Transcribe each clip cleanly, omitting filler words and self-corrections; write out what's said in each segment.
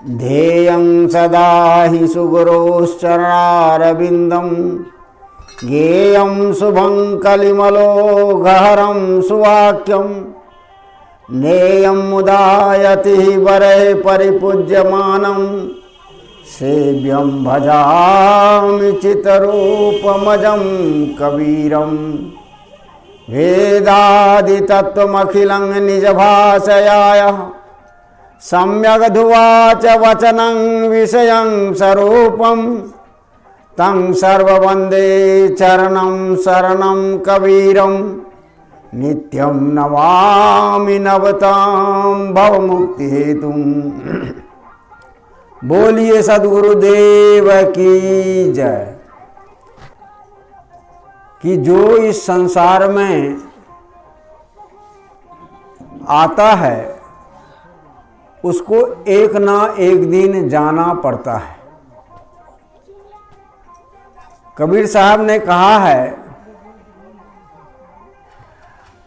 ध्येयं सदा हि सुगुरोश्चरणारविन्दं ज्ञेयं शुभं कलिमलोघहरं सुवाक्यं नेयं मुदायति वरैः परिपूज्यमानं सेव्यं भजामि चितरूपमजं कबीरं वेदादितत्त्वमखिलं निजभाषयाय सम्यगधुवाच वचनं विषयं स्वरूपं तं सर्ववन्दे चरणं शरणं कबीरं नित्यं नमामि नवतां भवमुक्तिहेतुं। बोलिए सद्गुरुदेव की जय। कि जो इस संसार में आता है उसको एक ना एक दिन जाना पड़ता है। कबीर साहब ने कहा है,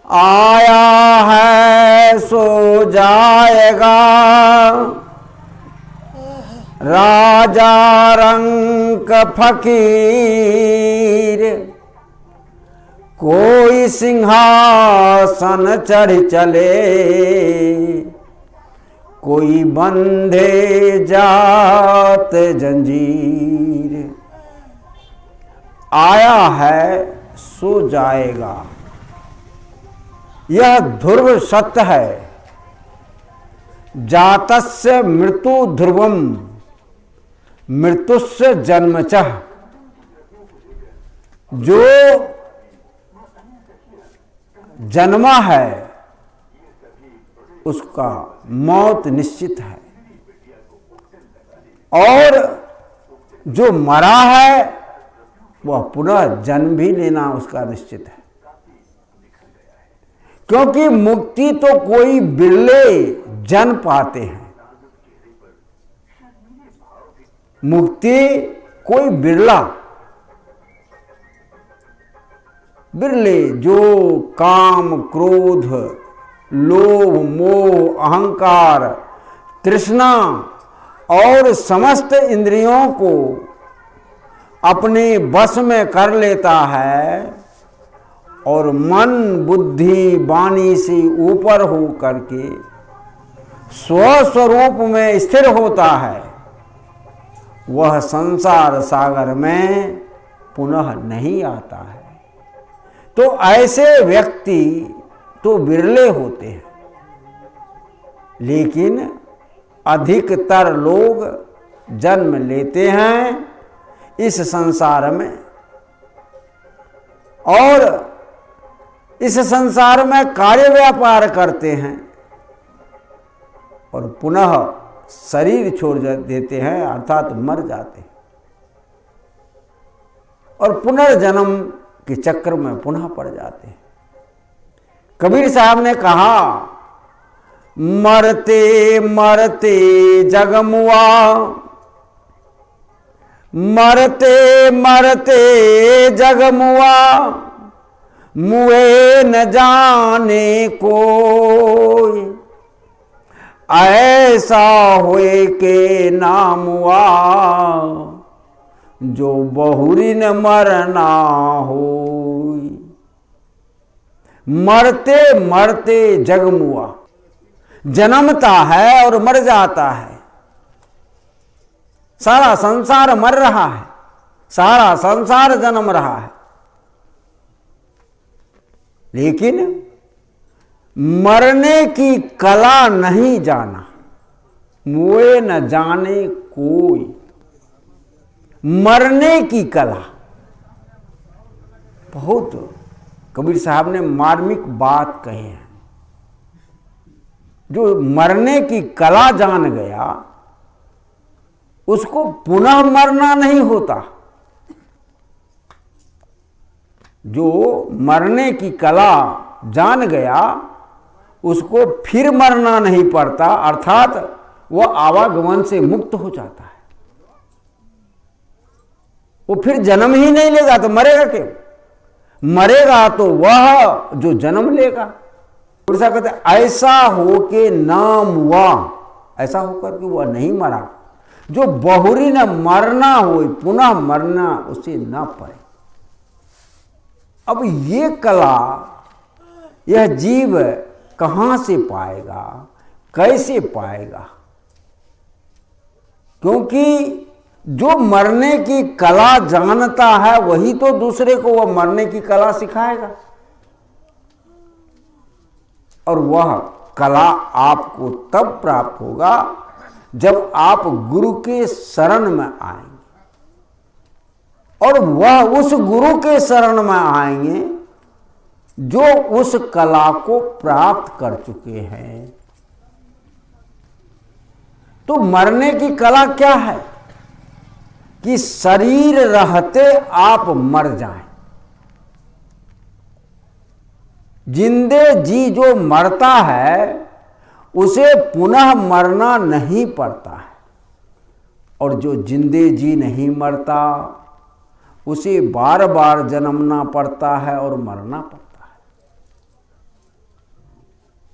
आया है सो जाएगा राजा रंक फकीर, कोई सिंहासन चढ़ चले कोई बंधे जात जंजीर। आया है सो जाएगा, यह ध्रुव सत्य है। जातस्य मृत्यु ध्रुवम मृत्युस्य जन्मचः। जो जन्मा है उसका मौत निश्चित है, और जो मरा है वह पुनः जन्म भी लेना उसका निश्चित है। क्योंकि मुक्ति तो कोई बिरले जन पाते हैं। मुक्ति कोई बिरले जो काम क्रोध लोभ मोह अहंकार तृष्णा और समस्त इंद्रियों को अपने बस में कर लेता है और मन बुद्धि वाणी से ऊपर हो करके स्वस्वरूप में स्थिर होता है, वह संसार सागर में पुनः नहीं आता है। तो ऐसे व्यक्ति तो विरले होते हैं, लेकिन अधिकतर लोग जन्म लेते हैं इस संसार में, और इस संसार में कार्य व्यापार करते हैं और पुनः शरीर छोड़ देते हैं, अर्थात मर जाते हैं और पुनर्जन्म के चक्र में पुनः पड़ जाते हैं। कबीर साहब ने कहा, मरते मरते जगमुआ मरते मरते जगमुआ, मुए न जाने कोई, ऐसा होए के नामुआ जो बहुरी न मरना हो। मरते मरते जगमुआ, जन्मता है और मर जाता है। सारा संसार मर रहा है, सारा संसार जन्म रहा है, लेकिन मरने की कला नहीं जाना। मुए न जाने कोई, मरने की कला। बहुत कबीर साहब ने मार्मिक बात कही है। जो मरने की कला जान गया उसको पुनः मरना नहीं होता। जो मरने की कला जान गया उसको फिर मरना नहीं पड़ता, अर्थात वह आवागमन से मुक्त हो जाता है। वो फिर जन्म ही नहीं लेगा तो मरेगा क्यों? मरेगा तो वह जो जन्म लेगा। कहते ऐसा हो के नाम हुआ, ऐसा होकर कि वह नहीं मरा, जो बहुरी न मरना हो पुनः मरना उसे न पड़े। अब ये कला यह जीव कहाँ से पाएगा, कैसे पाएगा? क्योंकि जो मरने की कला जानता है वही तो दूसरे को वह मरने की कला सिखाएगा, और वह कला आपको तब प्राप्त होगा जब आप गुरु के शरण में आएंगे, और वह उस गुरु के शरण में आएंगे जो उस कला को प्राप्त कर चुके हैं। तो मरने की कला क्या है कि शरीर रहते आप मर जाएं। जिंदे जी जो मरता है उसे पुनः मरना नहीं पड़ता है, और जो जिंदे जी नहीं मरता उसे बार बार जन्मना पड़ता है और मरना पड़ता है।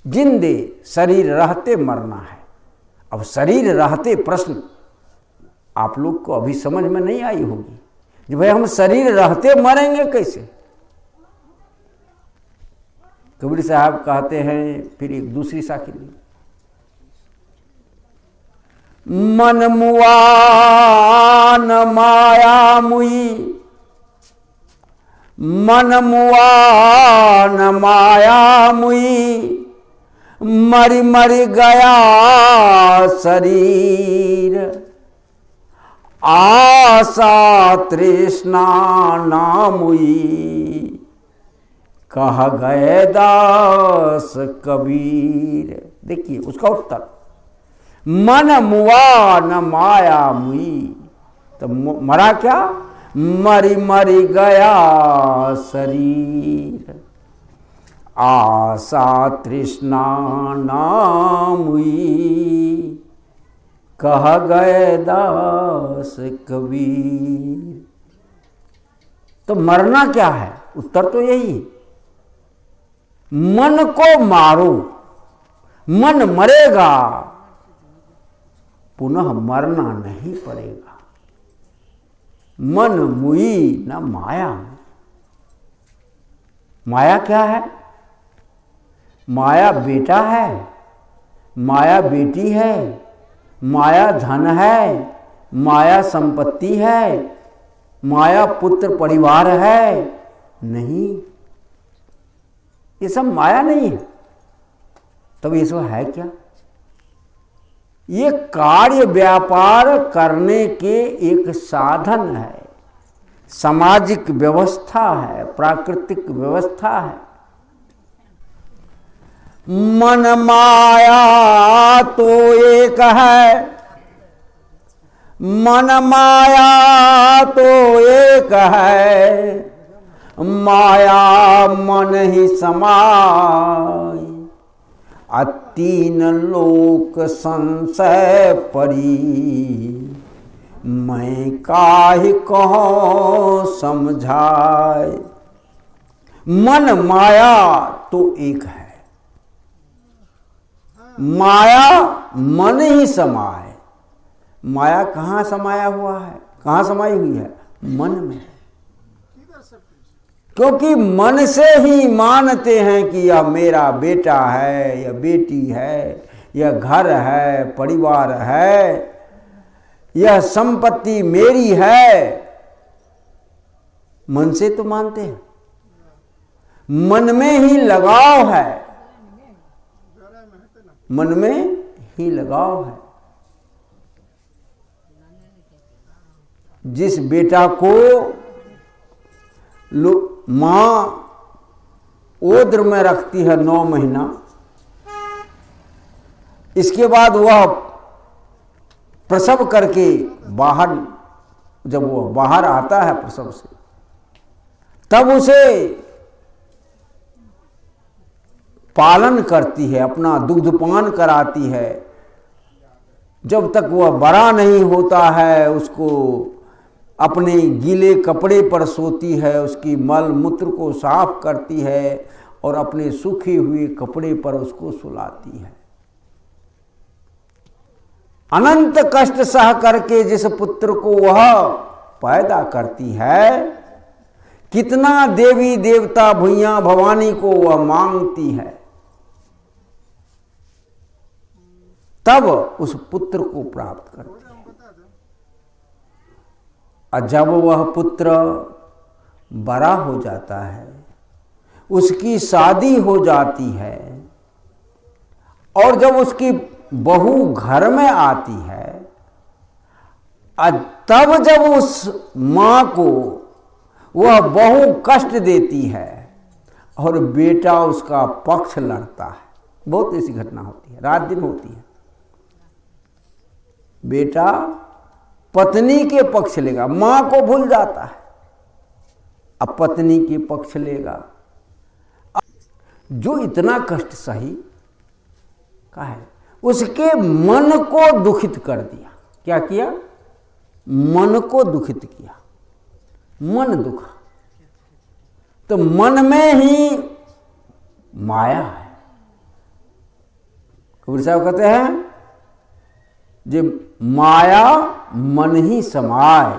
जिंदे शरीर रहते मरना है। अब शरीर रहते प्रश्न आप लोग को अभी समझ में नहीं आई होगी कि भाई हम शरीर रहते मरेंगे कैसे। कबीर साहब कहते हैं फिर एक दूसरी साखी में, मन मुआ न माया मुई, मन मुआ न माया मुई, मरि मरि गया शरीर, आशा तृष्णा नामुई, कह गए दास कबीर। देखिए उसका उत्तर, मन मुआ न माया मुई, तो मरा क्या? मरि मरि गया शरीर, आशा तृष्णा नामुई, कह गए दास कबीर। तो मरना क्या है? उत्तर तो यही, मन को मारो, मन मरेगा पुनः मरना नहीं पड़ेगा। मन मुई न माया। माया क्या है? माया बेटा है, माया बेटी है, माया धन है, माया संपत्ति है, माया पुत्र परिवार है? नहीं, ये सब माया नहीं है। तब ये सब है क्या? ये कार्य व्यापार करने के एक साधन है, सामाजिक व्यवस्था है, प्राकृतिक व्यवस्था है। मन माया तो एक है, मन माया तो एक है, माया मन ही समाई, तीन लोक संशय परी, मैं काहे कहूं समझाए। मन माया तो एक है, माया मन ही समाए। माया कहाँ समाया हुआ है? कहाँ समाई हुई है? मन में। क्योंकि मन से ही मानते हैं कि यह मेरा बेटा है, यह बेटी है, यह घर है, परिवार है, यह संपत्ति मेरी है। मन से तो मानते हैं, मन में ही लगाव है, मन में ही लगाव है। जिस बेटा को मां ओद्र में रखती है 9 महीना, इसके बाद वह प्रसव करके बाहर, जब वह बाहर आता है प्रसव से, तब उसे पालन करती है, अपना दुग्धपान कराती है। जब तक वह बड़ा नहीं होता है उसको अपने गीले कपड़े पर सोती है, उसकी मल मूत्र को साफ करती है और अपने सूखे हुए कपड़े पर उसको सुलाती है। अनंत कष्ट सह करके जिस पुत्र को वह पैदा करती है, कितना देवी देवता भुइयां भवानी को वह मांगती है, तब उस पुत्र को प्राप्त करती है। और जब वह पुत्र बड़ा हो जाता है, उसकी शादी हो जाती है, और जब उसकी बहू घर में आती है, तब जब उस मां को वह बहू कष्ट देती है और बेटा उसका पक्ष लड़ता है। बहुत ऐसी घटना होती है, रात दिन होती है। बेटा पत्नी के पक्ष लेगा, मां को भूल जाता है, अब पत्नी के पक्ष लेगा। जो इतना कष्ट सही का है, उसके मन को दुखित कर दिया। क्या किया? मन को दुखित किया, मन दुखा। तो मन में ही माया है। कबीर साहब कहते हैं, जो माया मन ही समाय।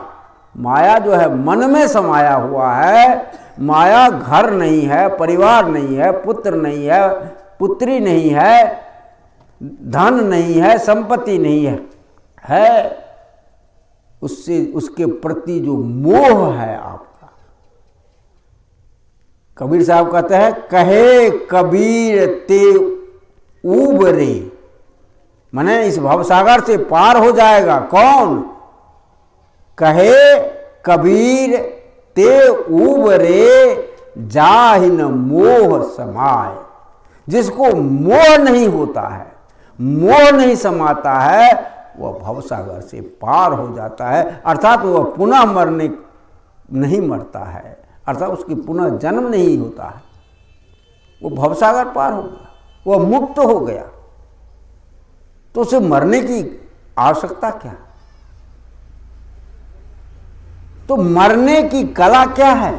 माया जो है मन में समाया हुआ है। माया घर नहीं है, परिवार नहीं है, पुत्र नहीं है, पुत्री नहीं है, धन नहीं है, संपत्ति नहीं है उससे उसके प्रति जो मोह है आपका। कबीर साहब कहते हैं, कहे कबीर ते उबरे, माने इस भवसागर से पार हो जाएगा कौन? कहे कबीर ते उबरे जाहिन मोह समाय। जिसको मोह नहीं होता है, मोह नहीं समाता है, वह भवसागर से पार हो जाता है। अर्थात वह पुनः मरने नहीं मरता है, अर्थात उसकी पुनः जन्म नहीं होता है। वो भवसागर पार हो गया, वह मुक्त हो गया। तो उसे मरने की आवश्यकता क्या? तो मरने की कला क्या है?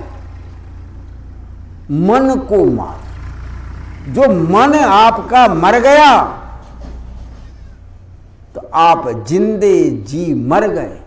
मन को मार। जो मन आपका मर गया तो आप जिंदे जी मर गए।